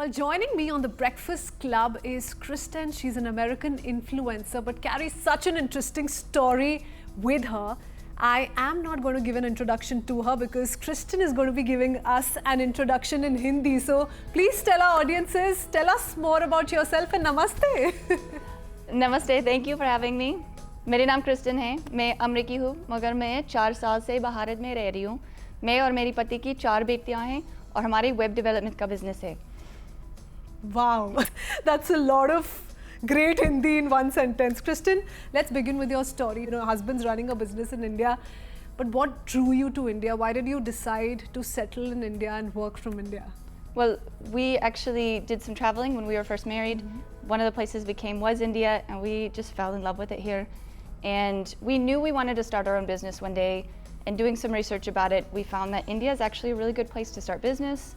Well, joining me on the Breakfast Club is Kristen. She's an American influencer but carries such an interesting story with her. I am not going to give an introduction to her because Kristen is going to be giving us an introduction in Hindi. So please tell our audiences, tell us more about yourself and namaste. नमस्ते, thank you for having me. मेरा नाम Kristen है, मैं अमेरिकी हूँ मगर मैं 4 साल से भारत में रह रही हूँ। मैं और मेरी पति की 4 बेटियाँ हैं और हमारी वेब डेवलपमेंट का बिजनेस है। Wow, that's a lot of great Hindi in one sentence. Kristen, let's begin with your story. You know, husband's running a business in India, but what drew you to India? Why did you decide to settle in India and work from India? Well, we actually did some traveling when we were first married. One of the places we came was India, and we just fell in love with it here. And we knew we wanted to start our own business one day, and doing some research about it, we found that India is actually a really good place to start business.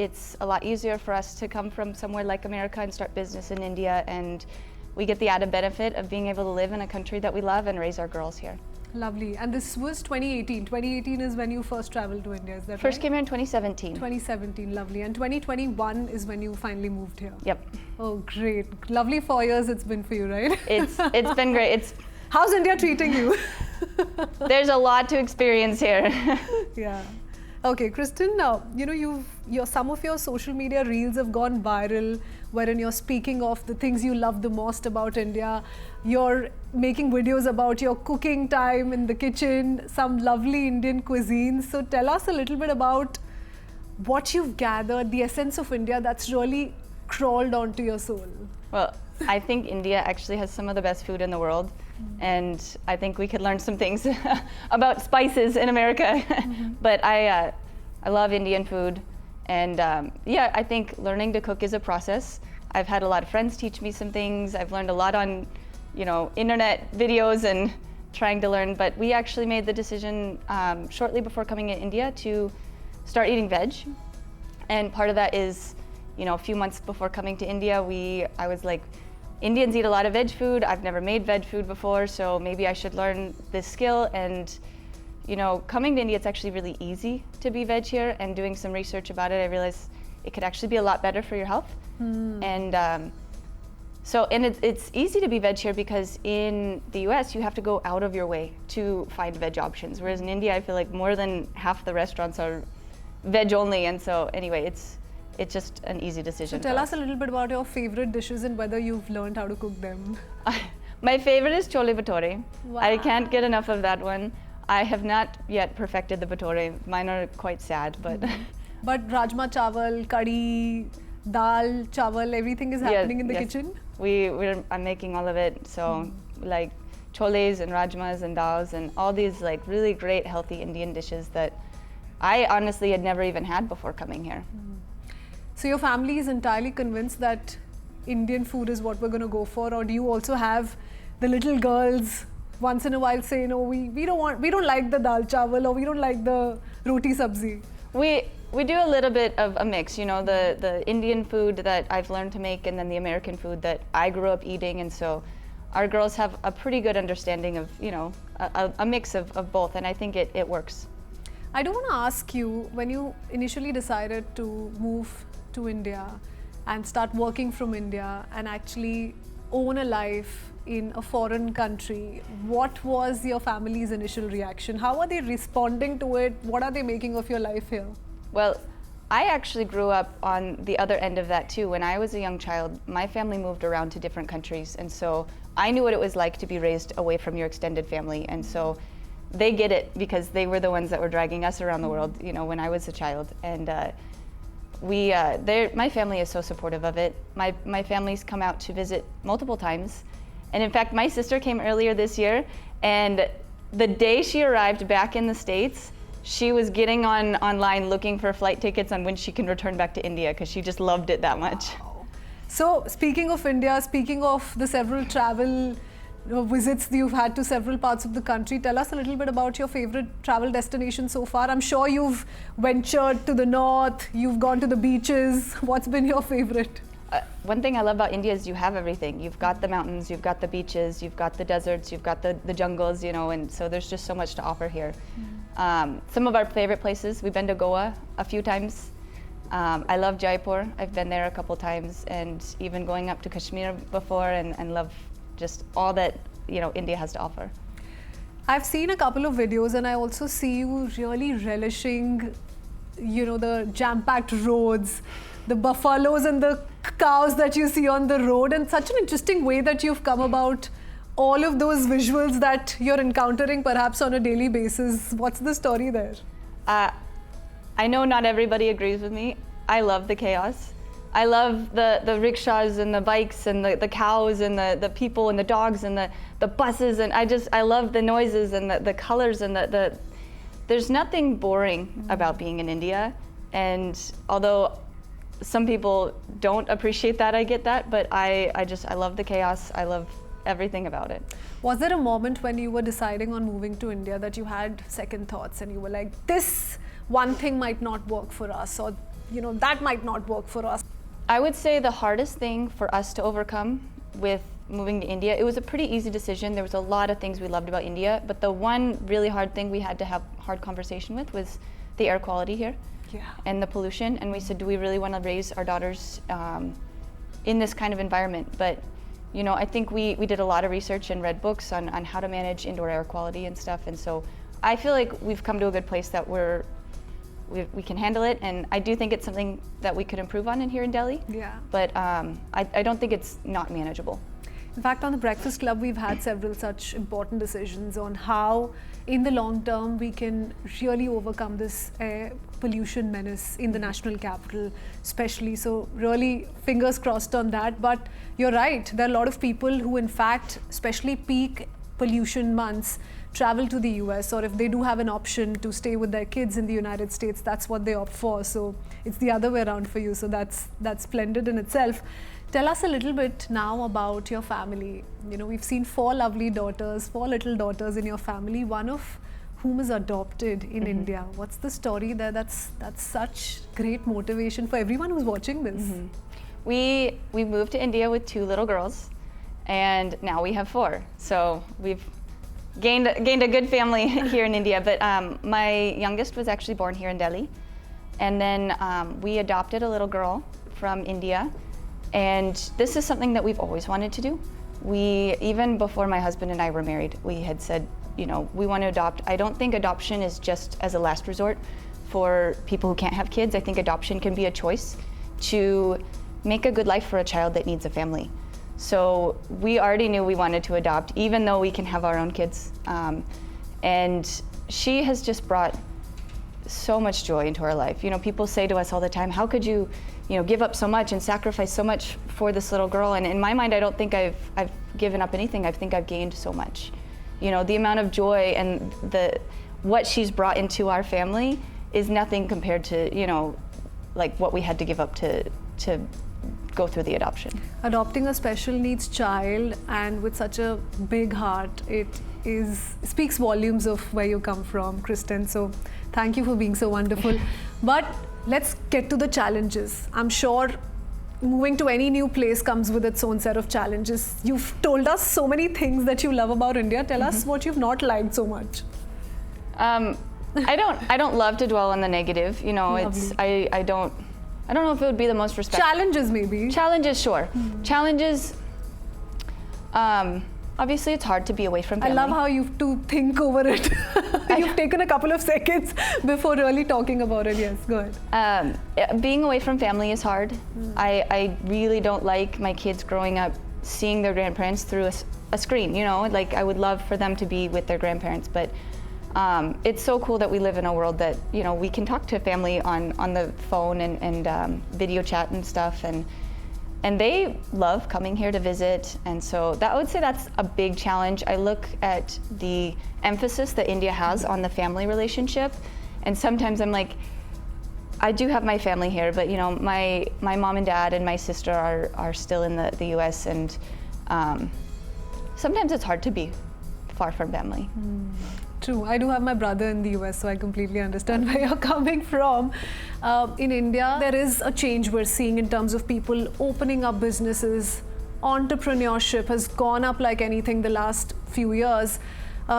It's a lot easier for us to come from somewhere like America and start business in India, and we get the added benefit of being able to live in a country that we love and raise our girls here. Lovely. And this was 2018. 2018 is when you first traveled to India, is that First right? came here in 2017. 2017, lovely. And 2021 is when you finally moved here. Yep. Oh, great. Lovely 4 years it's been for you, right? It's been great. How's India treating you? There's a lot to experience here. Yeah. Okay, Kristen, you know, some of your social media reels have gone viral, wherein you're speaking of the things you love the most about India. You're making videos about your cooking time in the kitchen, some lovely Indian cuisines. So tell us a little bit about what you've gathered, the essence of India that's really crawled onto your soul. Well, I think India actually has some of the best food in the world. And I think we could learn some things about spices in America. But I love Indian food. And yeah, I think learning to cook is a process. I've had a lot of friends teach me some things. I've learned a lot on, you know, internet videos and trying to learn. But we actually made the decision shortly before coming to India to start eating veg. And part of that is, you know, a few months before coming to India, I was like, Indians eat a lot of veg food. I've never made veg food before, so maybe I should learn this skill. And, you know, coming to India, it's actually really easy to be veg here. And doing some research about it, I realized it could actually be a lot better for your health. And it's easy to be veg here because in the US, you have to go out of your way to find veg options. Whereas in India, I feel like more than half the restaurants are veg only. And so anyway, it's just an easy decision. So tell us a little bit about your favorite dishes and whether you've learned how to cook them. My favorite is chole bhature. Wow. I can't get enough of that one. I have not yet perfected the bhature. Mine are quite sad, but... But rajma chawal, curry, dal, chawal, everything is happening in the kitchen? I'm making all of it. So like choles and rajmas and dals and all these like really great healthy Indian dishes that I honestly had never even had before coming here. So your family is entirely convinced that Indian food is what we're going to go for, or do you also have the little girls once in a while say, no, we don't like the dal chawal, or we don't like the roti sabzi? We do a little bit of a mix, you know, the Indian food that I've learned to make and then the American food that I grew up eating, and so our girls have a pretty good understanding of, you know, a mix of both, and I think it works. I do want to ask you, when you initially decided to move to India and start working from India and actually own a life in a foreign country, what was your family's initial reaction? How are they responding to it? What are they making of your life here? Well, I actually grew up on the other end of that too. When I was a young child, my family moved around to different countries, and so I knew what it was like to be raised away from your extended family, and so they get it because they were the ones that were dragging us around the world, you know, when I was a child. And my family is so supportive of it. My family's come out to visit multiple times. And in fact, my sister came earlier this year, and the day she arrived back in the States, she was getting online looking for flight tickets on when she can return back to India because she just loved it that much. Wow. So speaking of India, speaking of the several travel visits that you've had to several parts of the country, tell us a little bit about your favorite travel destination so far. I'm sure you've ventured to the north, you've gone to the beaches. What's been your favorite? One thing I love about India is you have everything. You've got the mountains, you've got the beaches, you've got the deserts, you've got the jungles, you know, and so there's just so much to offer here. Some of our favorite places, we've been to Goa a few times. I love Jaipur. I've been there a couple times, and even going up to Kashmir before, and love just all that India has to offer. I've seen a couple of videos, and I also see you really relishing, the jam-packed roads, the buffaloes and the cows that you see on the road, and such an interesting way that you've come about all of those visuals that you're encountering perhaps on a daily basis. What's the story there? I know not everybody agrees with me. I love the chaos. I love the rickshaws and the bikes and the cows and the people and the dogs and the buses, and I love the noises and the colors and there's nothing boring about being in India. And although some people don't appreciate that, I get that, but I love the chaos. I love everything about it. Was there a moment when you were deciding on moving to India that you had second thoughts and you were like, this one thing might not work for us, or that might not work for us? I would say the hardest thing for us to overcome with moving to India, it was a pretty easy decision. There was a lot of things we loved about India, but the one really hard thing we had to have hard conversation with was the air quality here. Yeah. And the pollution. And we said, do we really want to raise our daughters in this kind of environment? But I think we did a lot of research and read books on how to manage indoor air quality and stuff. And so I feel like we've come to a good place that we can handle it. And I do think it's something that we could improve on here in Delhi. Yeah. But I don't think it's not manageable. In fact, on the Breakfast Club, we've had several such important decisions on how, in the long term, we can really overcome this air pollution menace in the national capital, especially. So really, fingers crossed on that. But you're right, there are a lot of people who, in fact, especially peak pollution months, travel to the US, or if they do have an option to stay with their kids in the United States, that's what they opt for. So it's the other way around for you. So that's splendid in itself. Tell us a little bit now about your family. We've seen 4 lovely daughters, 4 little daughters in your family, one of whom is adopted in India. What's the story there? That's such great motivation for everyone who's watching this. We moved to India with 2 little girls, and now we have 4. So we've gained a good family here in India. But my youngest was actually born here in Delhi, and then we adopted a little girl from India. And this is something that we've always wanted to do. Even before my husband and I were married, we had said, we want to adopt. I don't think adoption is just as a last resort for people who can't have kids. I think adoption can be a choice to make a good life for a child that needs a family. So we already knew we wanted to adopt, even though we can have our own kids. And she has just brought so much joy into our life. People say to us all the time, how could you give up so much and sacrifice so much for this little girl? And in my mind, I don't think I've given up anything. I think I've gained so much. The amount of joy and what she's brought into our family is nothing compared to, like what we had to give up to go through the adoption. Adopting a special needs child, and with such a big heart, it speaks volumes of where you come from, Kristen. So thank you for being so wonderful. But let's get to the challenges. I'm sure moving to any new place comes with its own set of challenges. You've told us so many things that you love about India. Tell us what you've not liked so much. I don't love to dwell on the negative. I don't know if it would be the most respectful. Challenges, maybe. Challenges, sure. Challenges. Obviously, it's hard to be away from family. I love how you have to think over it. You've taken a couple of seconds before really talking about it. Yes, go ahead. Being away from family is hard. I really don't like my kids growing up seeing their grandparents through a screen. Like I would love for them to be with their grandparents, but it's so cool that we live in a world that we can talk to family on the phone and video chat and stuff, and they love coming here to visit. And so I would say that's a big challenge. I look at the emphasis that India has on the family relationship, and sometimes I'm like, I do have my family here, but my mom and dad and my sister are still in the US, and sometimes it's hard to be far from family. True. I do have my brother in the US, so I completely understand where you're coming from. In India, there is a change we're seeing in terms of people opening up businesses. Entrepreneurship has gone up like anything the last few years.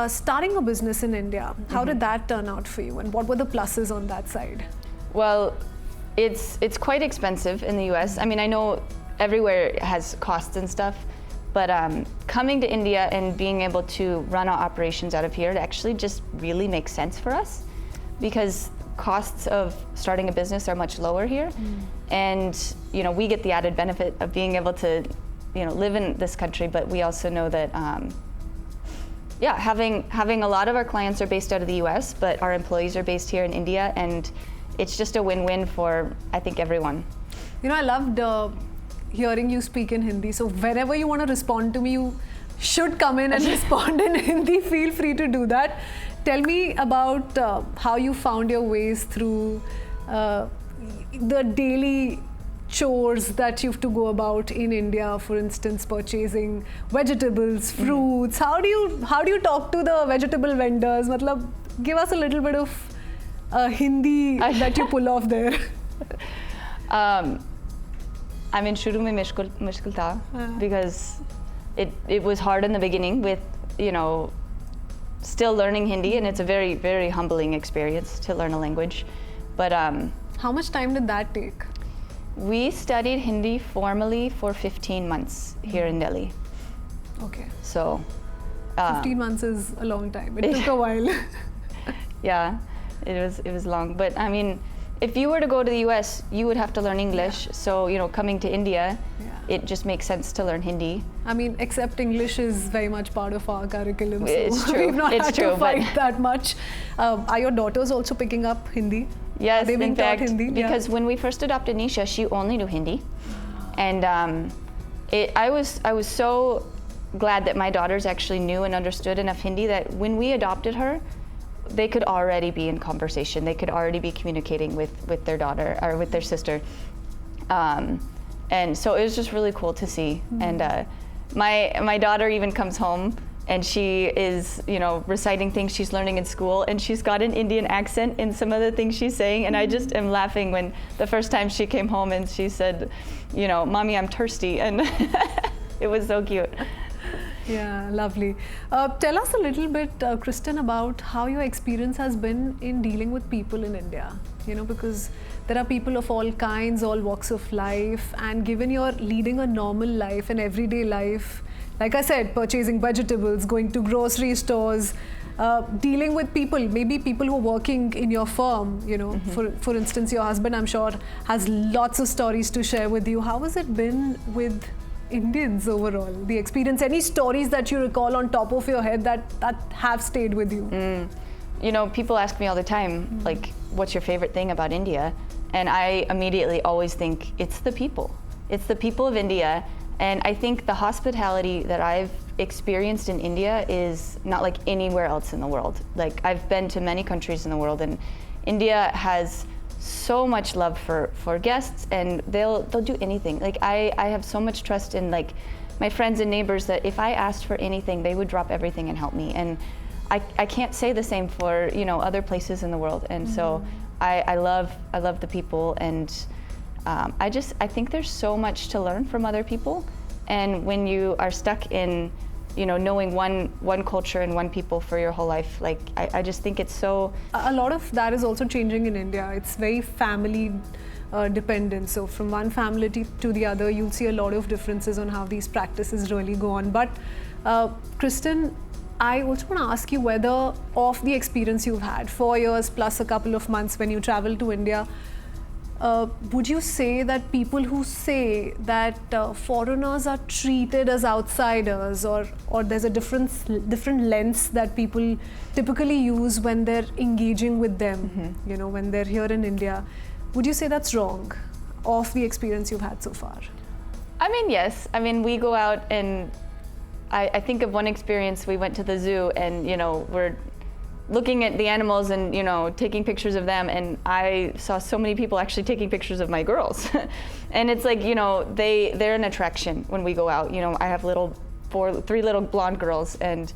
Starting a business in India, how did that turn out for you, and what were the pluses on that side? Well, It's quite expensive in the US. I mean, I know everywhere has costs and stuff, but coming to India and being able to run our operations out of here, it actually just really makes sense for us, because costs of starting a business are much lower here. And we get the added benefit of being able to live in this country, but we also know that having a lot of our clients are based out of the US, but our employees are based here in India, and it's just a win-win for, I think, everyone. I loved hearing you speak in Hindi. So whenever you want to respond to me, you should come in and respond in Hindi. Feel free to do that. Tell me about how you found your ways through the daily chores that you have to go about in India. For instance, purchasing vegetables, fruits. How do you talk to the vegetable vendors? Matlab, give us a little bit of Hindi that you pull off there. I mean, shuru mein mushkil tha, because it was hard in the beginning with still learning Hindi, and it's a very, very humbling experience to learn a language. But how much time did that take? We studied Hindi formally for 15 months here in Delhi. Okay. So 15 months is a long time. It took a while. Yeah, it was long. But I mean, if you were to go to the US, you would have to learn English. So coming to India, it just makes sense to learn Hindi. I mean, except English is very much part of our curriculum. So it's true. We've not had to fight that much. Are your daughters also picking up Hindi? Yes, they've been taught Hindi? Because when we first adopted Nisha, she only knew Hindi, and I was so glad that my daughters actually knew and understood enough Hindi that when we adopted her, they could already be in conversation. They could already be communicating with their daughter or with their sister. And so it was just really cool to see. And my daughter even comes home and she is, reciting things she's learning in school, and she's got an Indian accent in some of the things she's saying. And I just am laughing when the first time she came home and she said, "Mommy, I'm thirsty," and it was so cute. Yeah, lovely. Tell us a little bit, Kristen, about how your experience has been in dealing with people in India. Because there are people of all kinds, all walks of life, and given you're leading a normal life, an everyday life, like I said, purchasing vegetables, going to grocery stores, dealing with people, maybe people who are working in your firm, for instance, your husband, I'm sure, has lots of stories to share with you. How has it been with Indians overall, the experience? Any stories that you recall on top of your head that have stayed with you? People ask me all the time, like, what's your favorite thing about India? And I immediately always think it's the people. It's the people of India. And I think the hospitality that I've experienced in India is not like anywhere else in the world. Like, I've been to many countries in the world, and India has so much love for guests, and they'll do anything. Like, I have so much trust in like my friends and neighbors that if I asked for anything, they would drop everything and help me. And I can't say the same for other places in the world. And so I love the people, and I think there's so much to learn from other people. And when you are stuck in knowing one culture and one people for your whole life, like I just think it's so. A lot of that is also changing in India. It's very family dependent. So from one family to the other, you'll see a lot of differences on how these practices really go on. But Kristen, I also want to ask you whether, of the experience you've had, 4 years plus a couple of months when you travel to India, would you say that people who say that foreigners are treated as outsiders, or there's a different lens that people typically use when they're engaging with them, when they're here in India, would you say that's wrong, of the experience you've had so far? I mean, yes. I mean, we go out, and I think of one experience. We went to the zoo, and we're looking at the animals and taking pictures of them, and I saw so many people actually taking pictures of my girls. And it's like they're an attraction when we go out. I have 3 little blonde girls, and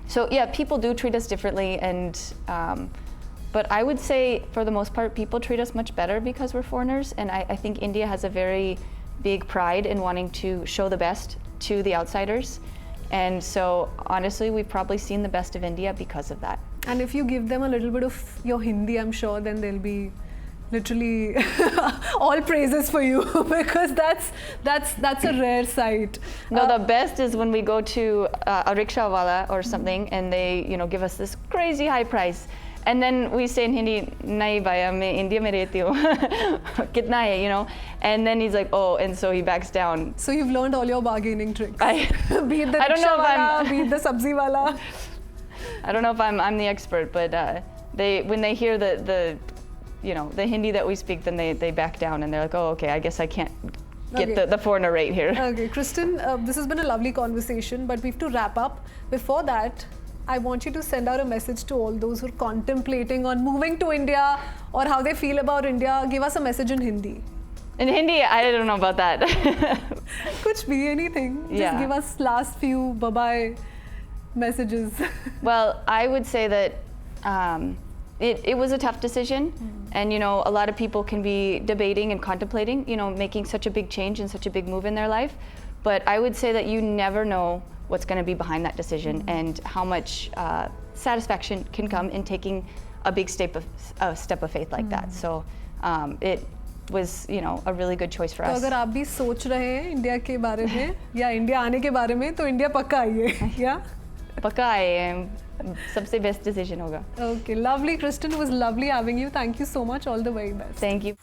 so yeah, people do treat us differently, and but I would say for the most part people treat us much better because we're foreigners. And I think India has a very big pride in wanting to show the best to the outsiders. And so honestly, we've probably seen the best of India because of that. And if you give them a little bit of your Hindi, I'm sure then they'll be Literally, all praises for you because that's a rare sight. No, the best is when we go to a rickshaw wala or something, and they, you know, give us this crazy high price, and then we say in Hindi, "Nahi bhaiya, main India mein rehti hu." Kitna hai, you know? And then he's like, "Oh," and so he backs down. So you've learned all your bargaining tricks. Be it the I don't know rickshaw if wala, be it the sabzi wala. I don't know if I'm the expert, but when they hear the you know, the Hindi that we speak, then they back down and they're like, oh, okay, I guess I can't get the foreigner rate here. Okay, Kristen, this has been a lovely conversation, but we have to wrap up. Before that, I want you to send out a message to all those who are contemplating on moving to India or how they feel about India. Give us a message in Hindi. In Hindi, I don't know about that. Kuch bhi, anything. Just give us last few bye-bye messages. Well, I would say that it was a tough decision, and you know, a lot of people can be debating and contemplating, you know, making such a big change and such a big move in their life. But I would say that you never know what's going to be behind that decision and how much satisfaction can come in taking a big step of faith like that. So it was, you know, a really good choice for us. तो अगर आप भी सोच रहे हैं India के बारे में या इंडिया आने के बारे में तो इंडिया पक्का आइए या पक्का आइए सबसे best decision होगा. Okay, lovely, Kristen. It was lovely having you. Thank you so much. All the very best. Thank you.